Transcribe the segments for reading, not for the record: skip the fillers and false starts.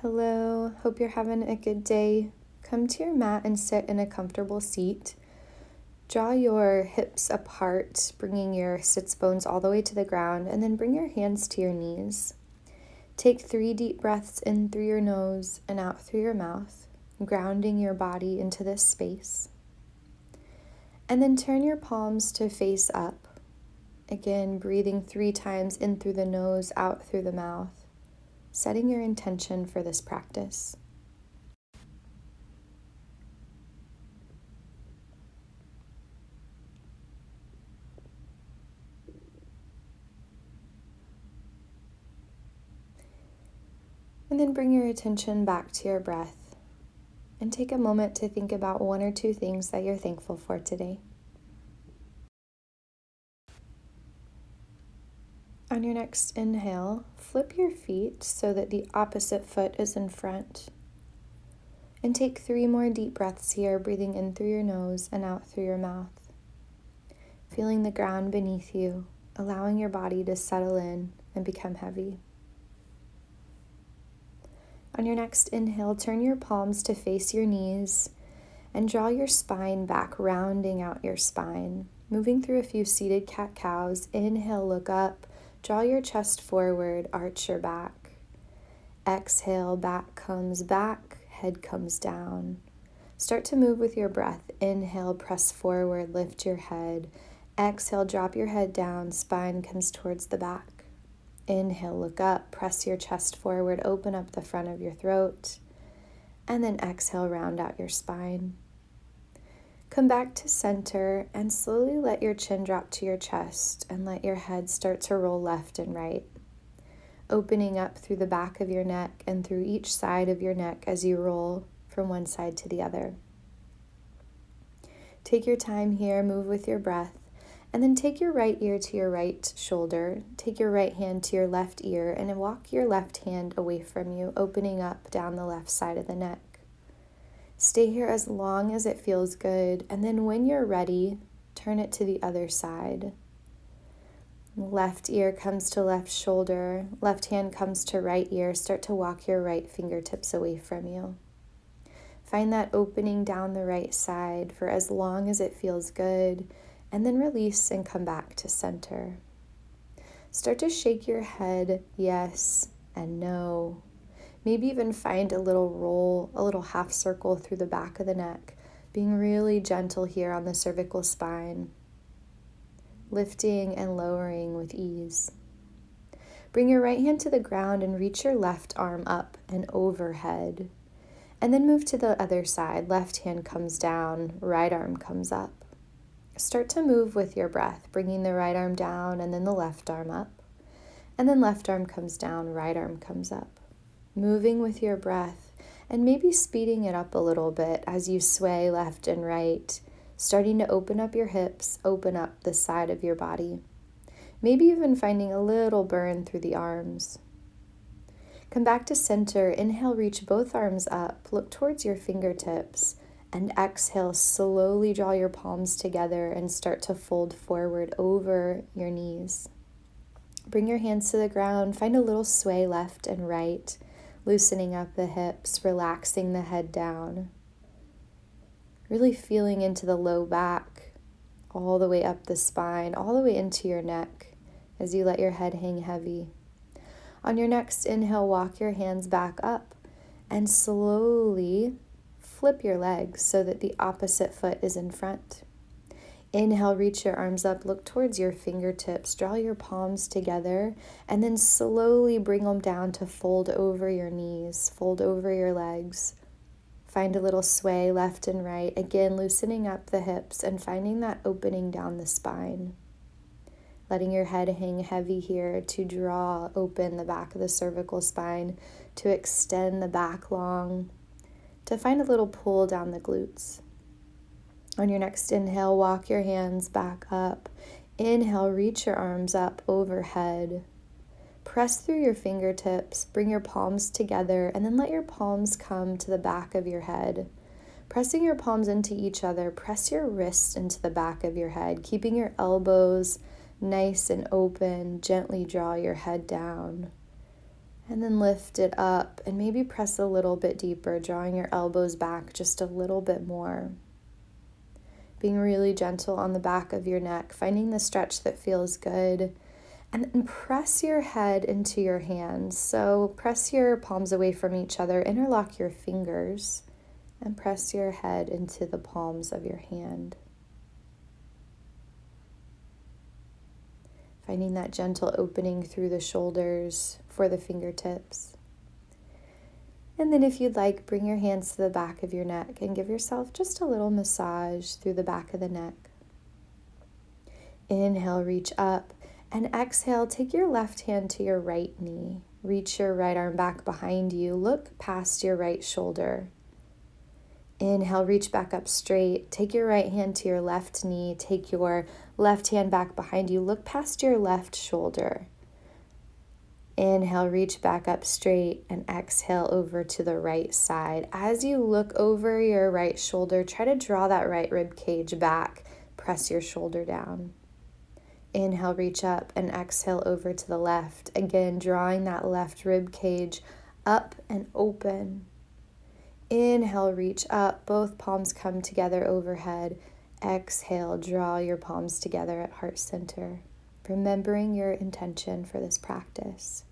Hello, hope you're having a good day. Come to your mat and sit in a comfortable seat. Draw your hips apart, bringing your sits bones all the way to the ground, and then bring your hands to your knees. Take 3 deep breaths in through your nose and out through your mouth, grounding your body into this space. And then turn your palms to face up. Again, breathing 3 times in through the nose, out through the mouth, setting your intention for this practice. And then bring your attention back to your breath and take a moment to think about 1 or 2 things that you're thankful for today. On your next inhale, flip your feet so that the opposite foot is in front. And take 3 more deep breaths here, breathing in through your nose and out through your mouth. Feeling the ground beneath you, allowing your body to settle in and become heavy. On your next inhale, turn your palms to face your knees and draw your spine back, rounding out your spine. Moving through a few seated cat-cows. Inhale, look up. Draw your chest forward, arch your back. Exhale, back comes back, head comes down. Start to move with your breath. Inhale, press forward, lift your head. Exhale, drop your head down, spine comes towards the back. Inhale, look up, press your chest forward, open up the front of your throat. And then exhale, round out your spine. Come back to center and slowly let your chin drop to your chest and let your head start to roll left and right, opening up through the back of your neck and through each side of your neck as you roll from one side to the other. Take your time here, move with your breath, and then take your right ear to your right shoulder, take your right hand to your left ear, and then walk your left hand away from you, opening up down the left side of the neck. Stay here as long as it feels good, and then when you're ready, turn it to the other side. Left ear comes to left shoulder, left hand comes to right ear. Start to walk your right fingertips away from you. Find that opening down the right side for as long as it feels good, and then release and come back to center. Start to shake your head, yes and no. Maybe even find a little roll, a little half circle through the back of the neck, being really gentle here on the cervical spine, lifting and lowering with ease. Bring your right hand to the ground and reach your left arm up and overhead. And then move to the other side. Left hand comes down, right arm comes up. Start to move with your breath, bringing the right arm down and then the left arm up. And then left arm comes down, right arm comes up. Moving with your breath and maybe speeding it up a little bit as you sway left and right, starting to open up your hips, open up the side of your body. Maybe even finding a little burn through the arms. Come back to center. Inhale, reach both arms up, look towards your fingertips, and exhale, slowly draw your palms together and start to fold forward over your knees. Bring your hands to the ground, find a little sway left and right, loosening up the hips, relaxing the head down. Really feeling into the low back, all the way up the spine, all the way into your neck as you let your head hang heavy. On your next inhale, walk your hands back up and slowly flip your legs so that the opposite foot is in front. Inhale, reach your arms up, look towards your fingertips, draw your palms together, and then slowly bring them down to fold over your knees, fold over your legs. Find a little sway left and right, again loosening up the hips and finding that opening down the spine. Letting your head hang heavy here to draw open the back of the cervical spine, to extend the back long, to find a little pull down the glutes. On your next inhale, walk your hands back up. Inhale, reach your arms up overhead. Press through your fingertips, bring your palms together, and then let your palms come to the back of your head. Pressing your palms into each other, press your wrists into the back of your head, keeping your elbows nice and open. Gently draw your head down. And then lift it up and maybe press a little bit deeper, drawing your elbows back just a little bit more. Being really gentle on the back of your neck, finding the stretch that feels good. And then press your head into your hands. So press your palms away from each other, interlock your fingers, and press your head into the palms of your hand. Finding that gentle opening through the shoulders for the fingertips. And then if you'd like, bring your hands to the back of your neck and give yourself just a little massage through the back of the neck. Inhale, reach up, and exhale, take your left hand to your right knee. Reach your right arm back behind you. Look past your right shoulder. Inhale, reach back up straight. Take your right hand to your left knee. Take your left hand back behind you. Look past your left shoulder. Inhale, reach back up straight, and exhale over to the right side. As you look over your right shoulder, try to draw that right rib cage back. Press your shoulder down. Inhale, reach up, and exhale over to the left. Again, drawing that left rib cage up and open. Inhale, reach up, both palms come together overhead. Exhale, draw your palms together at heart center, remembering your intention for this practice.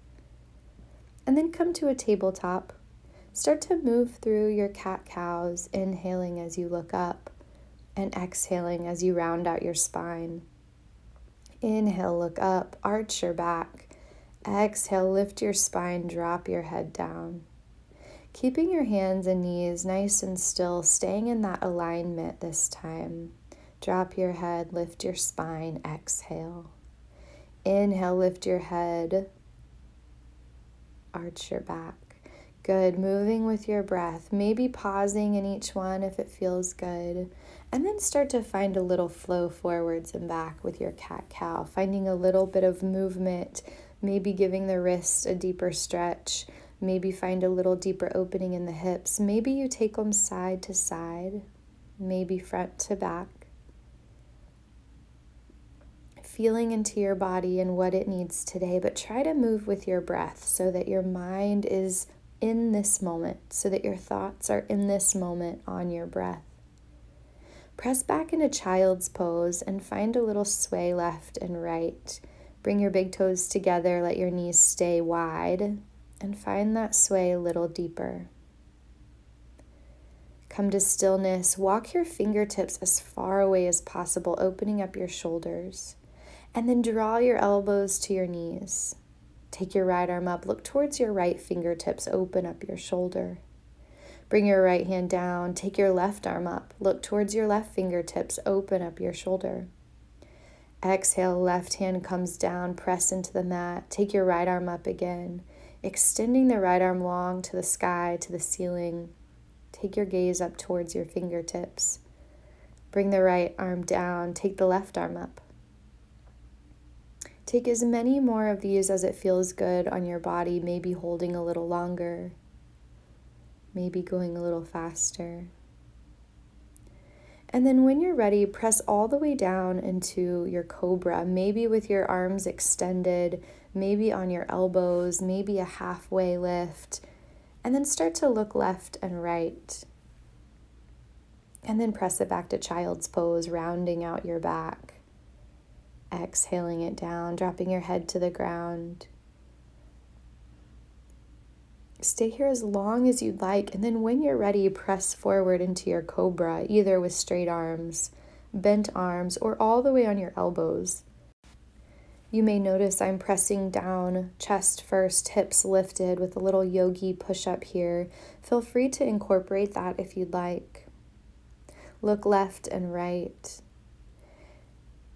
And then come to a tabletop. Start to move through your cat-cows, inhaling as you look up and exhaling as you round out your spine. Inhale, look up, arch your back. Exhale, lift your spine, drop your head down. Keeping your hands and knees nice and still, staying in that alignment this time. Drop your head, lift your spine, exhale. Inhale, lift your head, arch your back. Good, moving with your breath, maybe pausing in each one if it feels good. And then start to find a little flow forwards and back with your cat-cow, finding a little bit of movement, maybe giving the wrists a deeper stretch. Maybe find a little deeper opening in the hips. Maybe you take them side to side, maybe front to back. Feeling into your body and what it needs today, but try to move with your breath so that your mind is in this moment, so that your thoughts are in this moment on your breath. Press back into child's pose and find a little sway left and right. Bring your big toes together, let your knees stay wide. And find that sway a little deeper. Come to stillness. Walk your fingertips as far away as possible, opening up your shoulders. And then draw your elbows to your knees. Take your right arm up. Look towards your right fingertips. Open up your shoulder. Bring your right hand down. Take your left arm up. Look towards your left fingertips. Open up your shoulder. Exhale, left hand comes down. Press into the mat. Take your right arm up again. Extending the right arm long to the sky, to the ceiling. Take your gaze up towards your fingertips. Bring the right arm down. Take the left arm up. Take as many more of these as it feels good on your body, maybe holding a little longer, maybe going a little faster. And then when you're ready, press all the way down into your cobra, maybe with your arms extended, maybe on your elbows, maybe a halfway lift, and then start to look left and right. And then press it back to child's pose, rounding out your back. Exhaling it down, dropping your head to the ground. Stay here as long as you'd like, and then when you're ready, press forward into your cobra, either with straight arms, bent arms, or all the way on your elbows. You may notice I'm pressing down, chest first, hips lifted with a little yogi push-up here. Feel free to incorporate that if you'd like. Look left and right.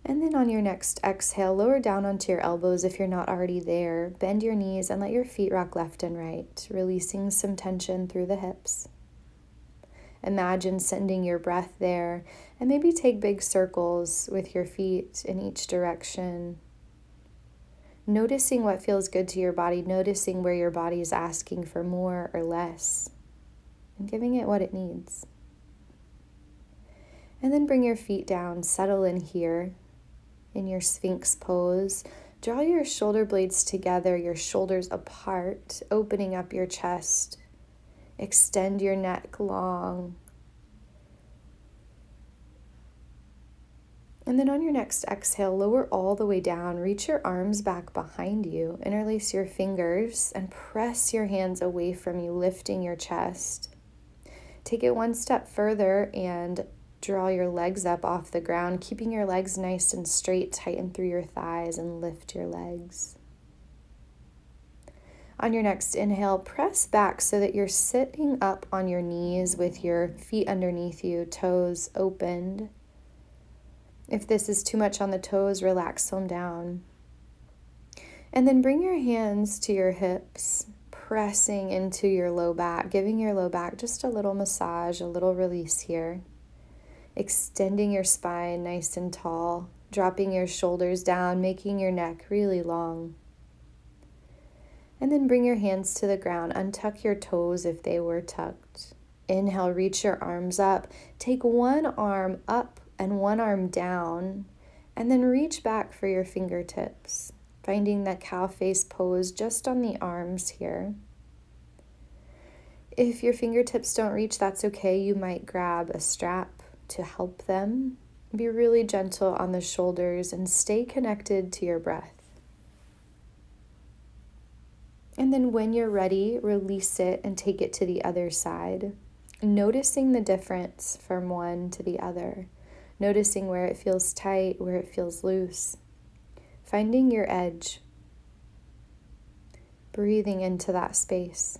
And then on your next exhale, lower down onto your elbows if you're not already there. Bend your knees and let your feet rock left and right, releasing some tension through the hips. Imagine sending your breath there, and maybe take big circles with your feet in each direction. Noticing what feels good to your body, noticing where your body is asking for more or less, and giving it what it needs. And then bring your feet down, settle in here in your Sphinx pose. Draw your shoulder blades together, your shoulders apart, opening up your chest. Extend your neck long. And then on your next exhale, lower all the way down. Reach your arms back behind you. Interlace your fingers and press your hands away from you, lifting your chest. Take it one step further and draw your legs up off the ground, keeping your legs nice and straight. Tighten through your thighs and lift your legs. On your next inhale, press back so that you're sitting up on your knees with your feet underneath you, toes opened. If this is too much on the toes, relax them down. And then bring your hands to your hips, pressing into your low back, giving your low back just a little massage, a little release here. Extending your spine nice and tall, dropping your shoulders down, making your neck really long. And then bring your hands to the ground, untuck your toes if they were tucked. Inhale, reach your arms up. Take one arm up and one arm down, and then reach back for your fingertips, finding that cow face pose just on the arms here. If your fingertips don't reach, that's okay. You might grab a strap to help them. Be really gentle on the shoulders and stay connected to your breath. And then when you're ready, release it and take it to the other side, noticing the difference from one to the other. Noticing where it feels tight, where it feels loose. Finding your edge. Breathing into that space.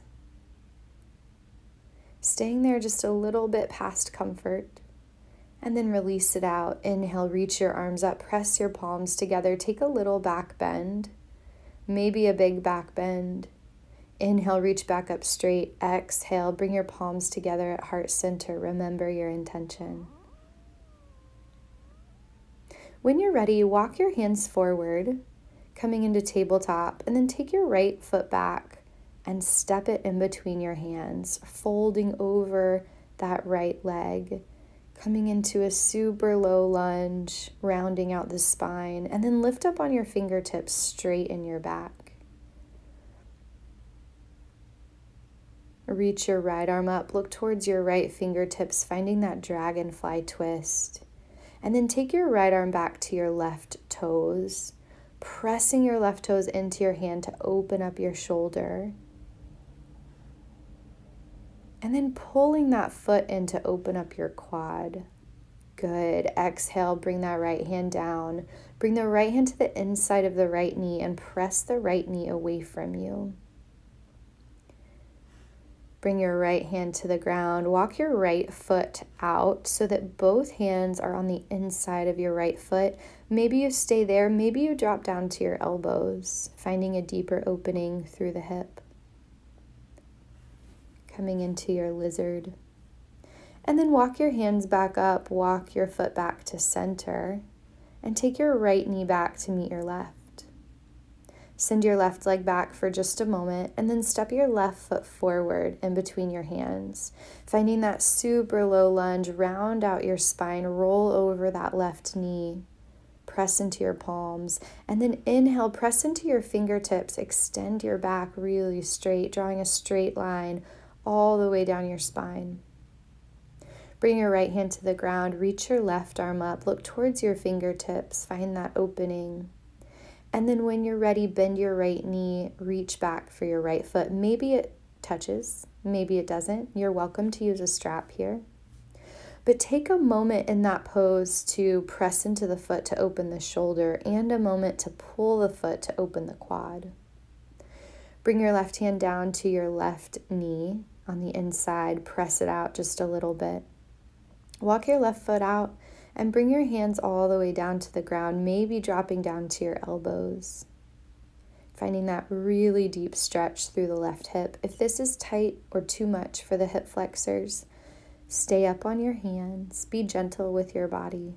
Staying there just a little bit past comfort. And then release it out. Inhale, reach your arms up, press your palms together. Take a little back bend. Maybe a big back bend. Inhale, reach back up straight. Exhale, bring your palms together at heart center. Remember your intention. When you're ready, walk your hands forward, coming into tabletop, and then take your right foot back and step it in between your hands, folding over that right leg, coming into a super low lunge, rounding out the spine, and then lift up on your fingertips, straighten your back. Reach your right arm up, look towards your right fingertips, finding that dragonfly twist. And then take your right arm back to your left toes, pressing your left toes into your hand to open up your shoulder. And then pulling that foot in to open up your quad. Good. Exhale, bring that right hand down. Bring the right hand to the inside of the right knee and press the right knee away from you. Bring your right hand to the ground. Walk your right foot out so that both hands are on the inside of your right foot. Maybe you stay there. Maybe you drop down to your elbows, finding a deeper opening through the hip. Coming into your lizard. And then walk your hands back up. Walk your foot back to center. And take your right knee back to meet your left. Send your left leg back for just a moment and then step your left foot forward in between your hands. Finding that super low lunge, round out your spine, roll over that left knee, press into your palms, and then inhale, press into your fingertips, extend your back really straight, drawing a straight line all the way down your spine. Bring your right hand to the ground, reach your left arm up, look towards your fingertips, find that opening. And then when you're ready, bend your right knee, reach back for your right foot. Maybe it touches, maybe it doesn't. You're welcome to use a strap here. But take a moment in that pose to press into the foot to open the shoulder and a moment to pull the foot to open the quad. Bring your left hand down to your left knee on the inside. Press it out just a little bit. Walk your left foot out. And bring your hands all the way down to the ground, maybe dropping down to your elbows. Finding that really deep stretch through the left hip. If this is tight or too much for the hip flexors, stay up on your hands. Be gentle with your body.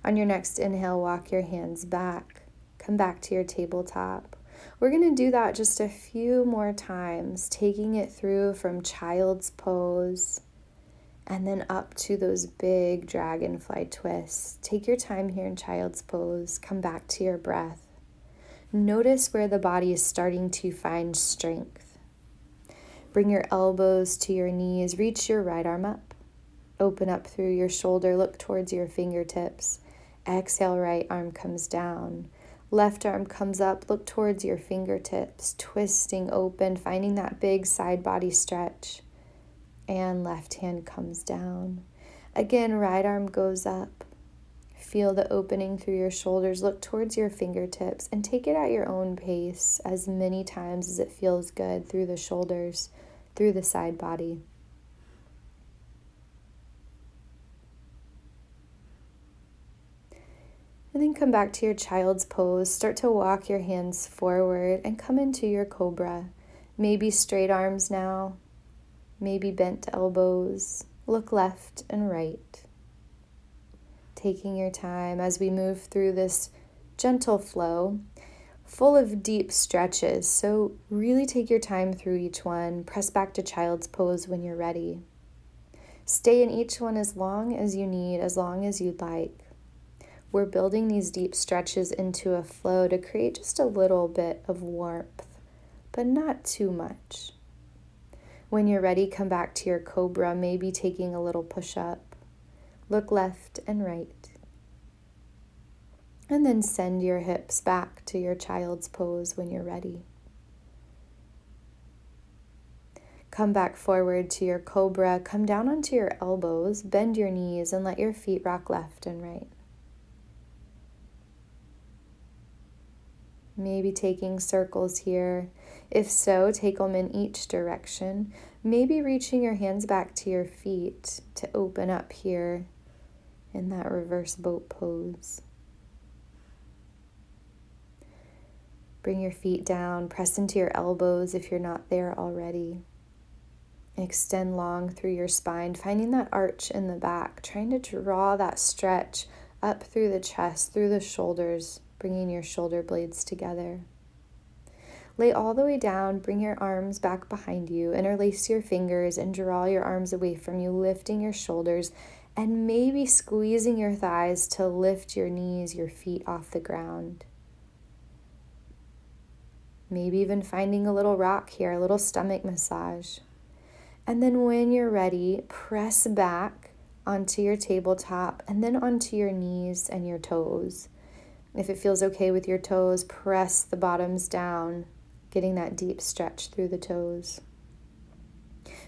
On your next inhale, walk your hands back. Come back to your tabletop. We're going to do that just a few more times, taking it through from child's pose and then up to those big dragonfly twists. Take your time here in child's pose. Come back to your breath. Notice where the body is starting to find strength. Bring your elbows to your knees, reach your right arm up. Open up through your shoulder, look towards your fingertips. Exhale, right arm comes down. Left arm comes up, look towards your fingertips, twisting open, finding that big side body stretch. And left hand comes down. Again, right arm goes up. Feel the opening through your shoulders, look towards your fingertips, and take it at your own pace as many times as it feels good through the shoulders, through the side body. And then come back to your child's pose. Start to walk your hands forward and come into your cobra. Maybe straight arms now, maybe bent elbows. Look left and right. Taking your time as we move through this gentle flow, full of deep stretches. So really take your time through each one. Press back to child's pose when you're ready. Stay in each one as long as you need, as long as you'd like. We're building these deep stretches into a flow to create just a little bit of warmth, but not too much. When you're ready, come back to your cobra, maybe taking a little push-up. Look left and right. And then send your hips back to your child's pose when you're ready. Come back forward to your cobra, come down onto your elbows, bend your knees, and let your feet rock left and right. Maybe taking circles here. If so, take them in each direction. Maybe reaching your hands back to your feet to open up here in that reverse boat pose. Bring your feet down, press into your elbows if you're not there already. Extend long through your spine, finding that arch in the back, trying to draw that stretch up through the chest, through the shoulders, bringing your shoulder blades together. Lay all the way down, bring your arms back behind you, interlace your fingers and draw your arms away from you, lifting your shoulders and maybe squeezing your thighs to lift your knees, your feet off the ground. Maybe even finding a little rock here, a little stomach massage. And then when you're ready, press back onto your tabletop and then onto your knees and your toes. If it feels okay with your toes, press the bottoms down, getting that deep stretch through the toes.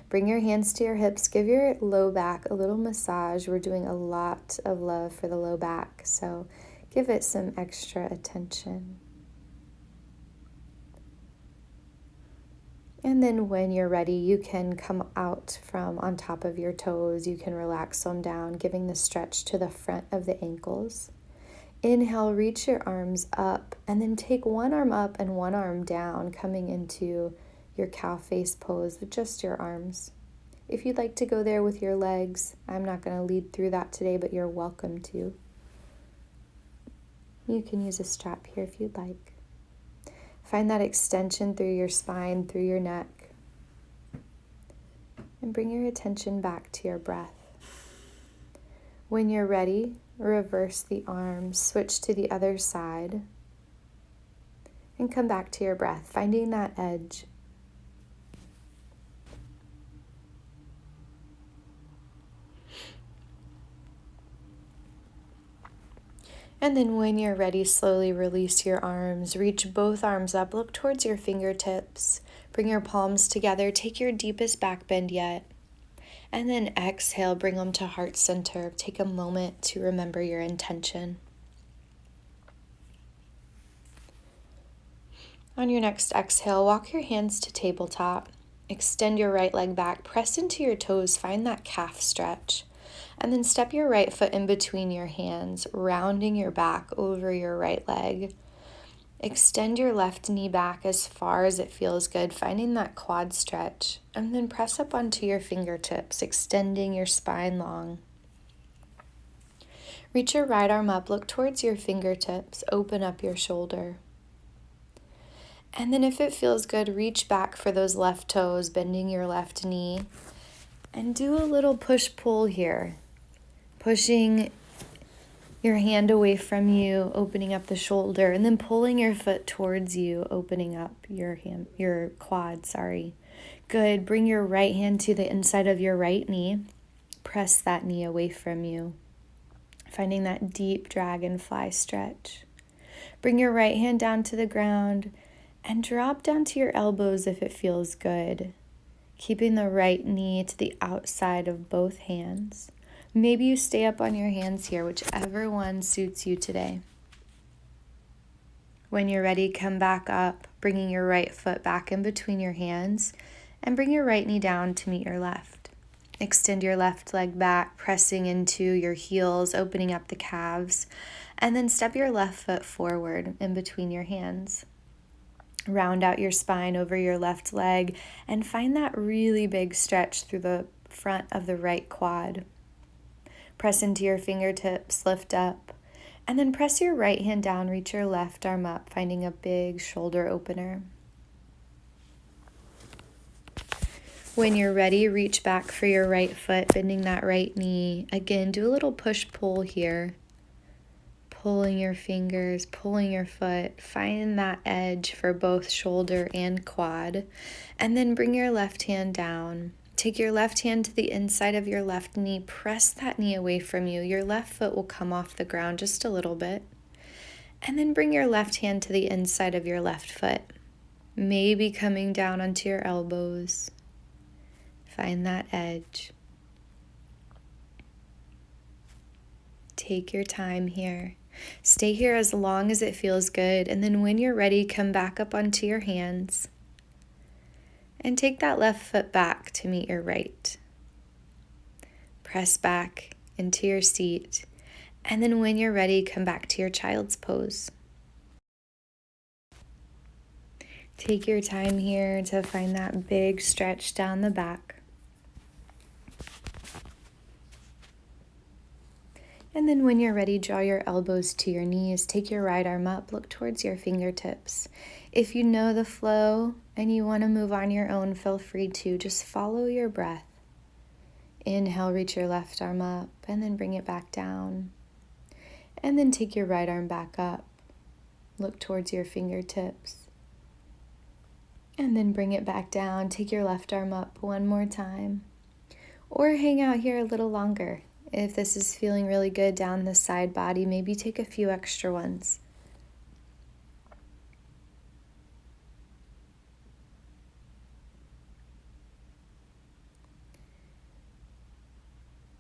Bring your hands to your hips, give your low back a little massage. We're doing a lot of love for the low back, so give it some extra attention. And then when you're ready, you can come out from on top of your toes. You can relax them down, giving the stretch to the front of the ankles. Inhale, reach your arms up, and then take one arm up and one arm down, coming into your cow face pose with just your arms. If you'd like to go there with your legs, I'm not going to lead through that today, but you're welcome to. You can use a strap here if you'd like. Find that extension through your spine, through your neck, and bring your attention back to your breath. When you're ready, reverse the arms, switch to the other side, and come back to your breath, finding that edge. And then when you're ready, slowly release your arms, reach both arms up, look towards your fingertips, bring your palms together, take your deepest back bend yet. And then exhale, bring them to heart center. Take a moment to remember your intention. On your next exhale, walk your hands to tabletop. Extend your right leg back, press into your toes, find that calf stretch. And then step your right foot in between your hands, rounding your back over your right leg. Extend your left knee back as far as it feels good, finding that quad stretch. And then press up onto your fingertips, extending your spine long. Reach your right arm up, look towards your fingertips, open up your shoulder. And then if it feels good, reach back for those left toes, bending your left knee. And do a little push-pull here. Pushing Your hand away from you, opening up the shoulder, and then pulling your foot towards you, opening up your quad, sorry. Good. Bring your right hand to the inside of your right knee. Press that knee away from you, finding that deep dragonfly stretch. Bring your right hand down to the ground and drop down to your elbows if it feels good, keeping the right knee to the outside of both hands. Maybe you stay up on your hands here, whichever one suits you today. When you're ready, come back up, bringing your right foot back in between your hands, and bring your right knee down to meet your left. Extend your left leg back, pressing into your heels, opening up the calves, and then step your left foot forward in between your hands. Round out your spine over your left leg and find that really big stretch through the front of the right quad. Press into your fingertips, lift up, and then press your right hand down, reach your left arm up, finding a big shoulder opener. When you're ready, reach back for your right foot, bending that right knee. Again, do a little push-pull here. Pulling your fingers, pulling your foot. Find that edge for both shoulder and quad. And then bring your left hand down. Take your left hand to the inside of your left knee. Press that knee away from you. Your left foot will come off the ground just a little bit. And then bring your left hand to the inside of your left foot. Maybe coming down onto your elbows. Find that edge. Take your time here. Stay here as long as it feels good. And then when you're ready, come back up onto your hands. And take that left foot back to meet your right. Press back into your seat. And then when you're ready, come back to your child's pose. Take your time here to find that big stretch down the back. And then when you're ready, draw your elbows to your knees. Take your right arm up, look towards your fingertips. If you know the flow and you want to move on your own, feel free to. Just follow your breath. Inhale, reach your left arm up, and then bring it back down. And then take your right arm back up. Look towards your fingertips. And then bring it back down. Take your left arm up one more time. Or hang out here a little longer. If this is feeling really good down the side body, maybe take a few extra ones.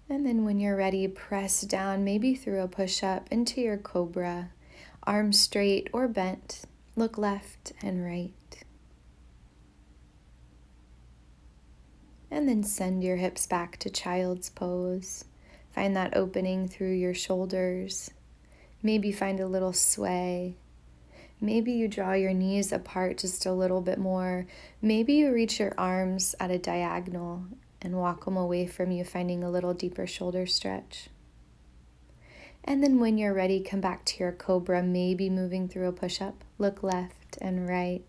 And then when you're ready, press down, maybe through a push-up into your cobra. Arms straight or bent. Look left and right. And then send your hips back to child's pose. Find that opening through your shoulders. Maybe find a little sway. Maybe you draw your knees apart just a little bit more. Maybe you reach your arms at a diagonal and walk them away from you, finding a little deeper shoulder stretch. And then when you're ready, come back to your cobra, maybe moving through a push-up. Look left and right.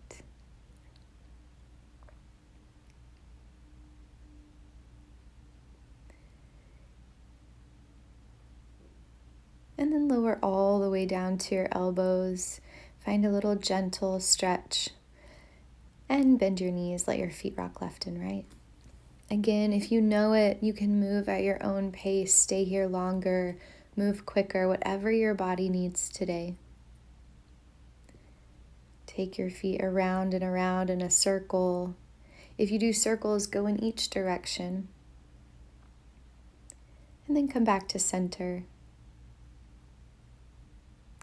And then lower all the way down to your elbows. Find a little gentle stretch. And bend your knees, let your feet rock left and right. Again, if you know it, you can move at your own pace. Stay here longer, move quicker, whatever your body needs today. Take your feet around and around in a circle. If you do circles, go in each direction. And then come back to center.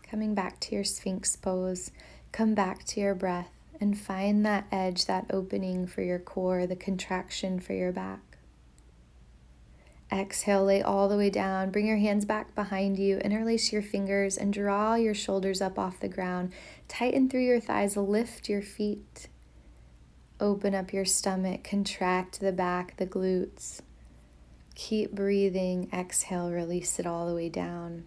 Coming back to your Sphinx pose, come back to your breath and find that edge, that opening for your core, the contraction for your back. Exhale, lay all the way down. Bring your hands back behind you. Interlace your fingers and draw your shoulders up off the ground. Tighten through your thighs, lift your feet. Open up your stomach, contract the back, the glutes. Keep breathing. Exhale, release it all the way down.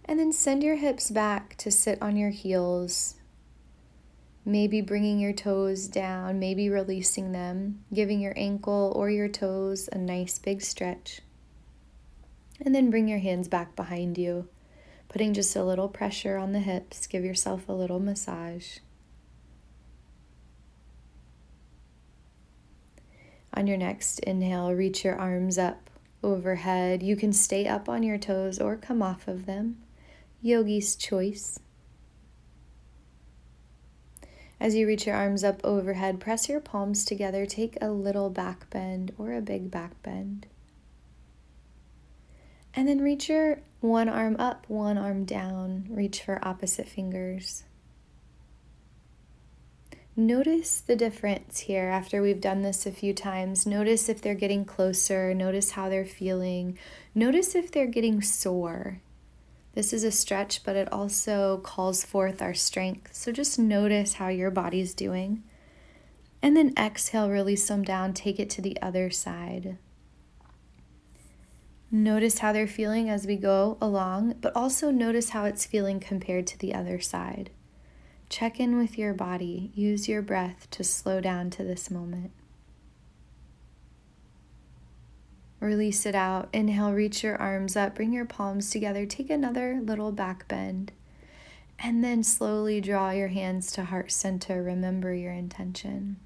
And then send your hips back to sit on your heels. Maybe bringing your toes down, maybe releasing them, giving your ankle or your toes a nice big stretch. And then bring your hands back behind you, putting just a little pressure on the hips. Give yourself a little massage. On your next inhale, reach your arms up overhead. You can stay up on your toes or come off of them. Yogi's choice. As you reach your arms up overhead, press your palms together. Take a little back bend or a big back bend. And then reach your one arm up, one arm down. Reach for opposite fingers. Notice the difference here after we've done this a few times. Notice if they're getting closer. Notice how they're feeling. Notice if they're getting sore. This is a stretch, but it also calls forth our strength. So just notice how your body's doing. And then exhale, release them down. Take it to the other side. Notice how they're feeling as we go along, but also notice how it's feeling compared to the other side. Check in with your body. Use your breath to slow down to this moment. Release it out. Inhale, reach your arms up. Bring your palms together. Take another little back bend. And then slowly draw your hands to heart center. Remember your intention.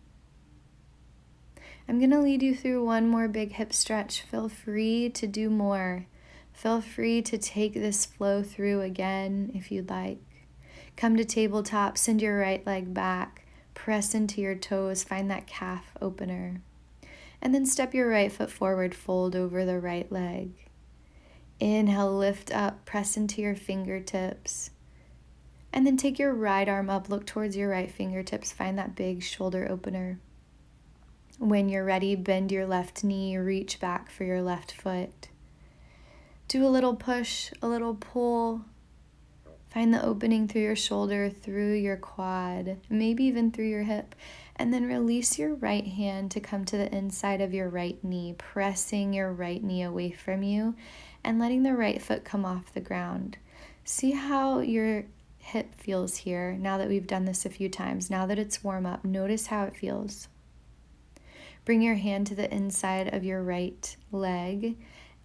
I'm going to lead you through one more big hip stretch. Feel free to do more. Feel free to take this flow through again if you'd like. Come to tabletop, send your right leg back, press into your toes, find that calf opener. And then step your right foot forward, fold over the right leg. Inhale, lift up, press into your fingertips. And then take your right arm up, look towards your right fingertips, find that big shoulder opener. When you're ready, bend your left knee, reach back for your left foot. Do a little push, a little pull. Find the opening through your shoulder, through your quad, maybe even through your hip. And then release your right hand to come to the inside of your right knee, pressing your right knee away from you and letting the right foot come off the ground. See how your hip feels here now that we've done this a few times. Now that it's warm up, notice how it feels. Bring your hand to the inside of your right leg.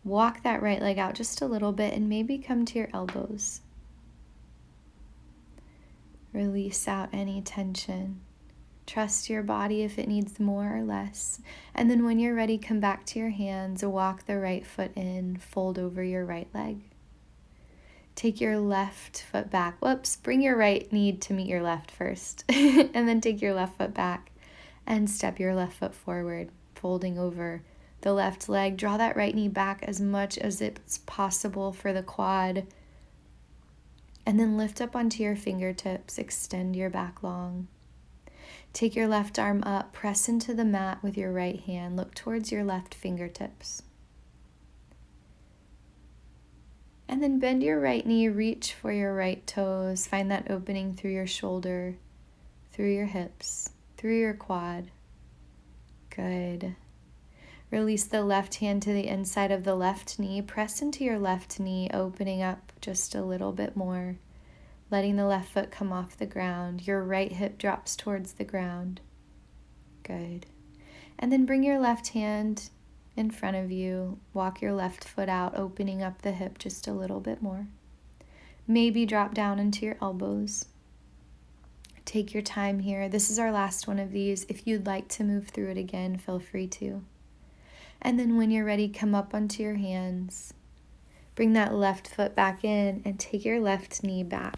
Walk that right leg out just a little bit and maybe come to your elbows. Release out any tension. Trust your body if it needs more or less. And then when you're ready, come back to your hands, walk the right foot in, fold over your right leg. Take your left foot back. Whoops, bring your right knee to meet your left first. And then take your left foot back and step your left foot forward, folding over the left leg. Draw that right knee back as much as it's possible for the quad. And then lift up onto your fingertips, extend your back long. Take your left arm up, press into the mat with your right hand, look towards your left fingertips. And then bend your right knee, reach for your right toes, find that opening through your shoulder, through your hips, through your quad. Good. Release the left hand to the inside of the left knee. Press into your left knee, opening up just a little bit more. Letting the left foot come off the ground. Your right hip drops towards the ground. Good. And then bring your left hand in front of you. Walk your left foot out, opening up the hip just a little bit more. Maybe drop down into your elbows. Take your time here. This is our last one of these. If you'd like to move through it again, feel free to. And then when you're ready, come up onto your hands. Bring that left foot back in and take your left knee back.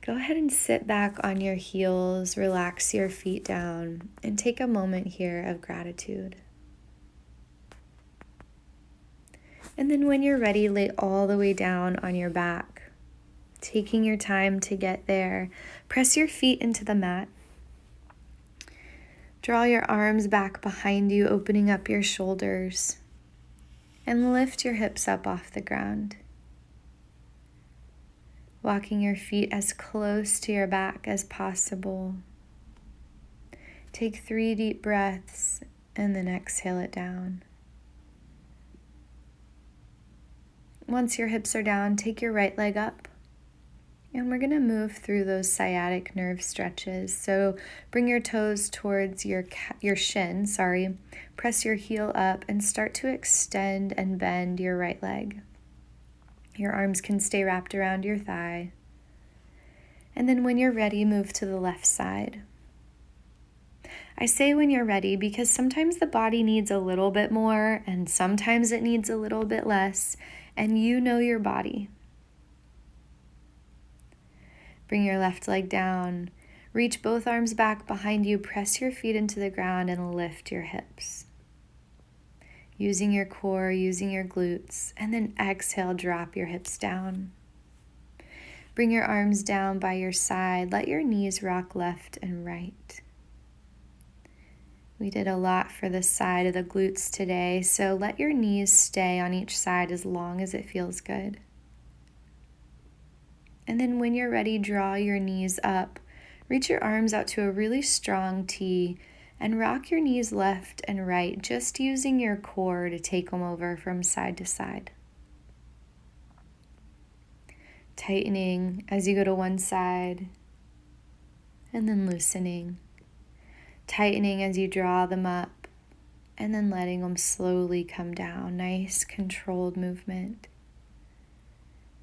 Go ahead and sit back on your heels, relax your feet down, and take a moment here of gratitude. And then when you're ready, lay all the way down on your back. Taking your time to get there, press your feet into the mat. Draw your arms back behind you, opening up your shoulders, and lift your hips up off the ground. Walking your feet as close to your back as possible. Take 3 deep breaths and then exhale it down. Once your hips are down, take your right leg up And we're going to move through those sciatic nerve stretches. So bring your toes towards your shin, Press your heel up and start to extend and bend your right leg. Your arms can stay wrapped around your thigh. And then when you're ready, move to the left side. I say when you're ready because sometimes the body needs a little bit more and sometimes it needs a little bit less, and you know your body. Bring your left leg down. Reach both arms back behind you. Press your feet into the ground and lift your hips. Using your core, using your glutes, and then exhale, drop your hips down. Bring your arms down by your side. Let your knees rock left and right. We did a lot for the side of the glutes today, so let your knees stay on each side as long as it feels good. And then when you're ready, draw your knees up. Reach your arms out to a really strong T and rock your knees left and right, just using your core to take them over from side to side. Tightening as you go to one side and then loosening. Tightening as you draw them up and then letting them slowly come down. Nice controlled movement.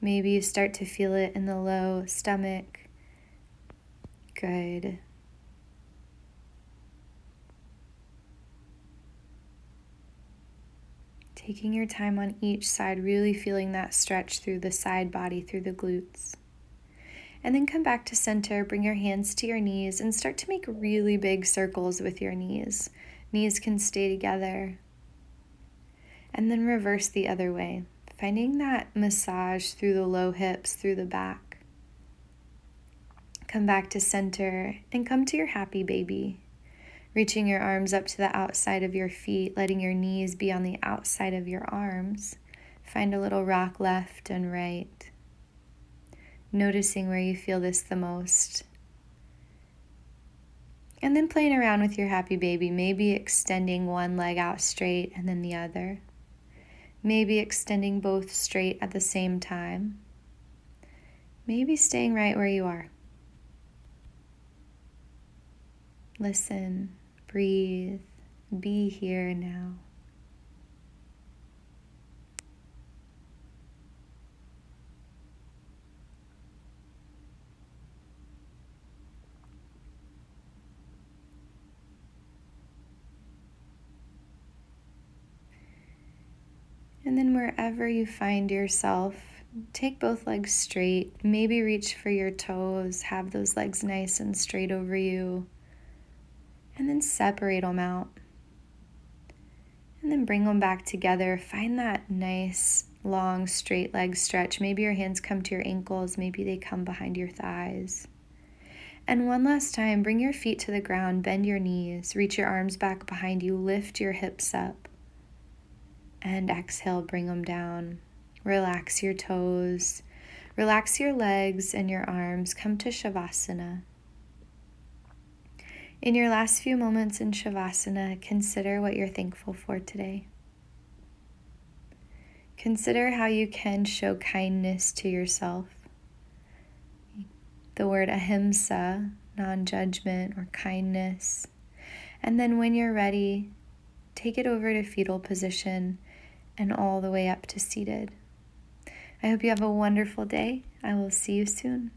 Maybe you start to feel it in the low stomach. Good. Taking your time on each side, really feeling that stretch through the side body, through the glutes. And then come back to center, bring your hands to your knees and start to make really big circles with your knees. Knees can stay together. And then reverse the other way, finding that massage through the low hips, through the back. Come back to center and come to your happy baby. Reaching your arms up to the outside of your feet, letting your knees be on the outside of your arms. Find a little rock left and right. Noticing where you feel this the most. And then playing around with your happy baby, maybe extending one leg out straight and then the other. Maybe extending both straight at the same time. Maybe staying right where you are. Listen, breathe, be here now. And then wherever you find yourself, take both legs straight. Maybe reach for your toes, have those legs nice and straight over you. And then separate them out. And then bring them back together. Find that nice, long, straight leg stretch. Maybe your hands come to your ankles. Maybe they come behind your thighs. And one last time, bring your feet to the ground, bend your knees, reach your arms back behind you, lift your hips up. And exhale, bring them down. Relax your toes. Relax your legs and your arms. Come to Shavasana. In your last few moments in Shavasana, consider what you're thankful for today. Consider how you can show kindness to yourself. The word ahimsa, non-judgment or kindness. And then when you're ready, take it over to fetal position and all the way up to seated. I hope you have a wonderful day. I will see you soon.